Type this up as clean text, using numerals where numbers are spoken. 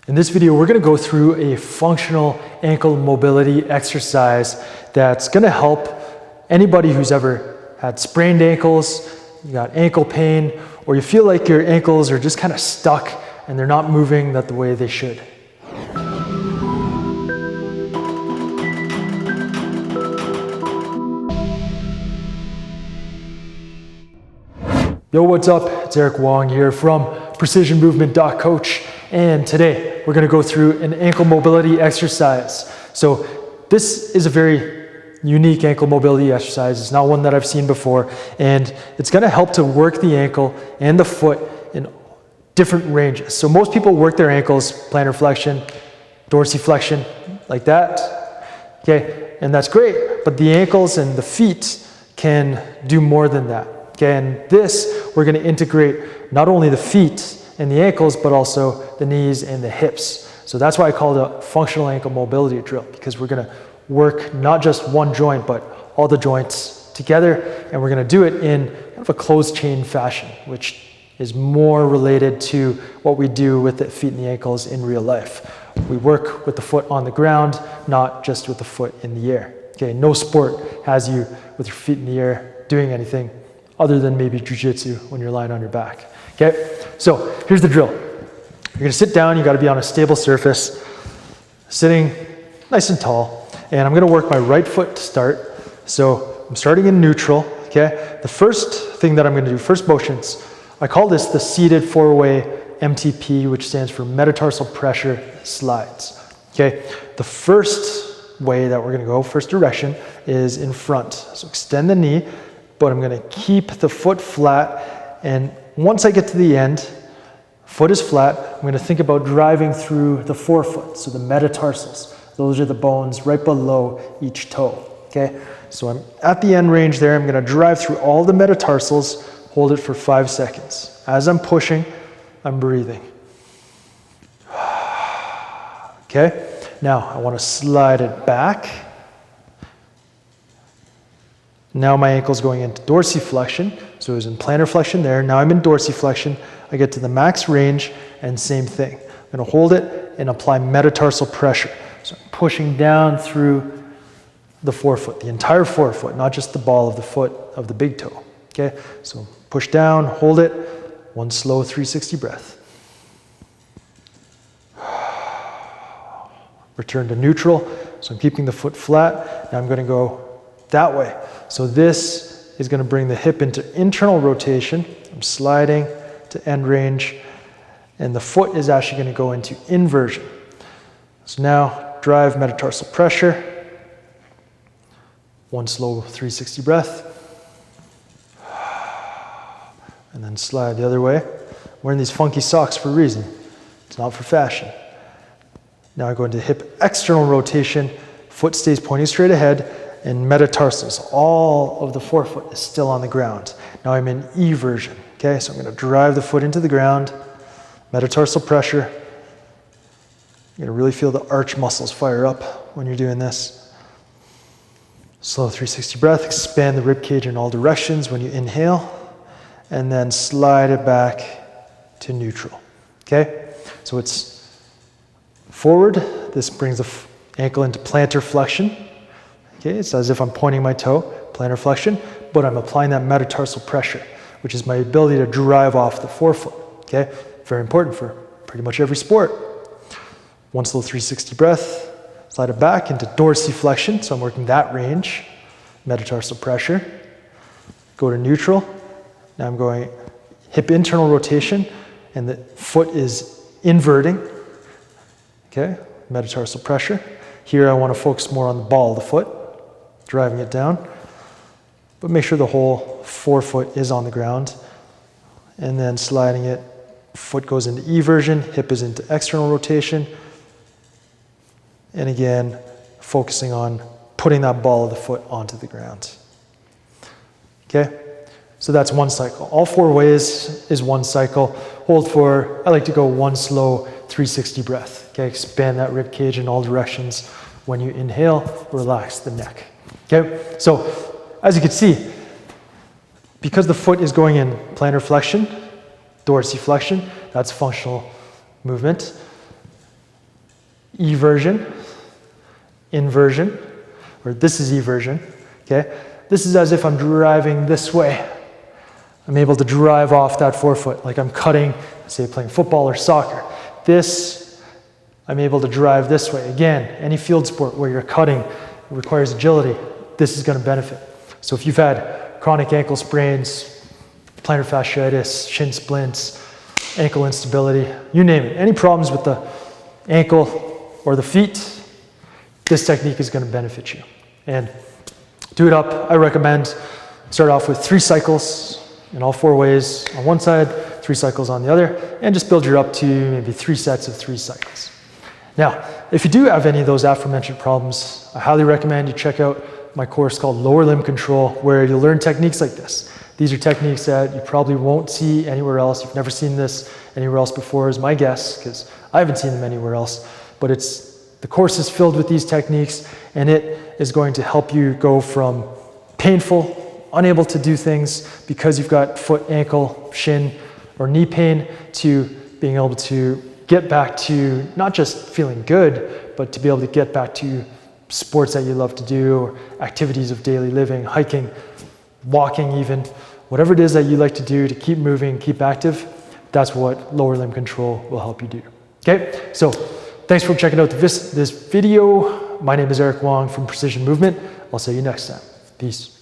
In this video, we're going to go through a functional ankle mobility exercise that's going to help anybody who's ever had sprained ankles, you got ankle pain, or you feel like your ankles are just kind of stuck and they're not moving the way they should. Yo, what's up? It's Eric Wong here from precisionmovement.coach, and today we're going to go through an ankle mobility exercise. So this is a very unique ankle mobility exercise. It's not one that I've seen before, and it's going to help to work the ankle and the foot in different ranges. So most people work their ankles plantarflexion, dorsiflexion, like that. Okay, and that's great, but the ankles and the feet can do more than that. Okay, and this, we're going to integrate not only the feet and the ankles, but also the knees and the hips. So that's why I call it a functional ankle mobility drill, because we're going to work not just one joint, but all the joints together, and we're going to do it in kind of a closed chain fashion, which is more related to what we do with the feet and the ankles in real life. We work with the foot on the ground, not just with the foot in the air. Okay, no sport has you with your feet in the air doing anything other than maybe jiu-jitsu when you're lying on your back. Okay, so here's the drill. You're gonna sit down, you gotta be on a stable surface, sitting nice and tall, and I'm gonna work my right foot to start. So I'm starting in neutral, okay? The first thing that I'm gonna do, first motions, I call this the seated four-way MTP, which stands for metatarsal pressure slides, okay? The first way that we're gonna go, first direction, is in front. So extend the knee, but I'm gonna keep the foot flat, and once I get to the end, foot is flat, I'm gonna think about driving through the forefoot, so the metatarsals. Those are the bones right below each toe, okay? So I'm at the end range there, I'm gonna drive through all the metatarsals, hold it for 5 seconds. As I'm pushing, I'm breathing. Okay, now I wanna slide it back. Now my ankle's going into dorsiflexion, so it was in plantarflexion there. Now I'm in dorsiflexion. I get to the max range, and same thing. I'm gonna hold it and apply metatarsal pressure. So I'm pushing down through the forefoot, the entire forefoot, not just the ball of the foot of the big toe. Okay, so push down, hold it, one slow 360 breath. Return to neutral, so I'm keeping the foot flat. Now I'm gonna go that way. So this is going to bring the hip into internal rotation. I'm sliding to end range, and the foot is actually going to go into inversion. So now drive metatarsal pressure. One slow 360 breath. And then slide the other way. I'm wearing these funky socks for a reason. It's not for fashion. Now I go into hip external rotation. Foot stays pointing straight ahead. And metatarsals, all of the forefoot is still on the ground. Now I'm in eversion, okay? So I'm gonna drive the foot into the ground, metatarsal pressure. You're gonna really feel the arch muscles fire up when you're doing this. Slow 360 breath, expand the rib cage in all directions when you inhale, and then slide it back to neutral, okay? So it's forward, this brings the ankle into plantarflexion. Okay, it's as if I'm pointing my toe, plantarflexion, but I'm applying that metatarsal pressure, which is my ability to drive off the forefoot, okay? Very important for pretty much every sport. One slow 360 breath, slide it back into dorsiflexion, so I'm working that range, metatarsal pressure. Go to neutral, now I'm going hip internal rotation, and the foot is inverting, okay? Metatarsal pressure. Here I want to focus more on the ball of the foot, driving it down, but make sure the whole forefoot is on the ground, and then sliding it, foot goes into eversion, hip is into external rotation, and again, focusing on putting that ball of the foot onto the ground. Okay, so that's one cycle. All 4 ways is one cycle. Hold for, I like to go one slow 360 breath. Okay, expand that rib cage in all directions. When you inhale, relax the neck. Okay, so as you can see, because the foot is going in plantarflexion, dorsiflexion, that's functional movement. eversion, inversion, or this is eversion, okay? This is as if I'm driving this way. I'm able to drive off that forefoot like I'm cutting, say playing football or soccer. This, I'm able to drive this way. Again, any field sport where you're cutting requires agility, this is going to benefit. So if you've had chronic ankle sprains, plantar fasciitis, shin splints, ankle instability, you name it, any problems with the ankle or the feet, this technique is going to benefit you. And do it up. I recommend start off with 3 cycles in all 4 ways on one side, 3 cycles on the other, and just build your up to maybe 3 sets of 3 cycles. Now, if you do have any of those aforementioned problems, I highly recommend you check out my course called Lower Limb Control, where you'll learn techniques like this. These are techniques that you probably won't see anywhere else. You've never seen this anywhere else before, is my guess, because I haven't seen them anywhere else. But the course is filled with these techniques, and it is going to help you go from painful, unable to do things because you've got foot, ankle, shin, or knee pain, to being able to get back to not just feeling good, but to be able to get back to sports that you love to do, or activities of daily living, hiking, walking even, whatever it is that you like to do to keep moving, keep active, that's what lower limb control will help you do. Okay, so thanks for checking out this video. My name is Eric Wong from Precision Movement. I'll see you next time. Peace.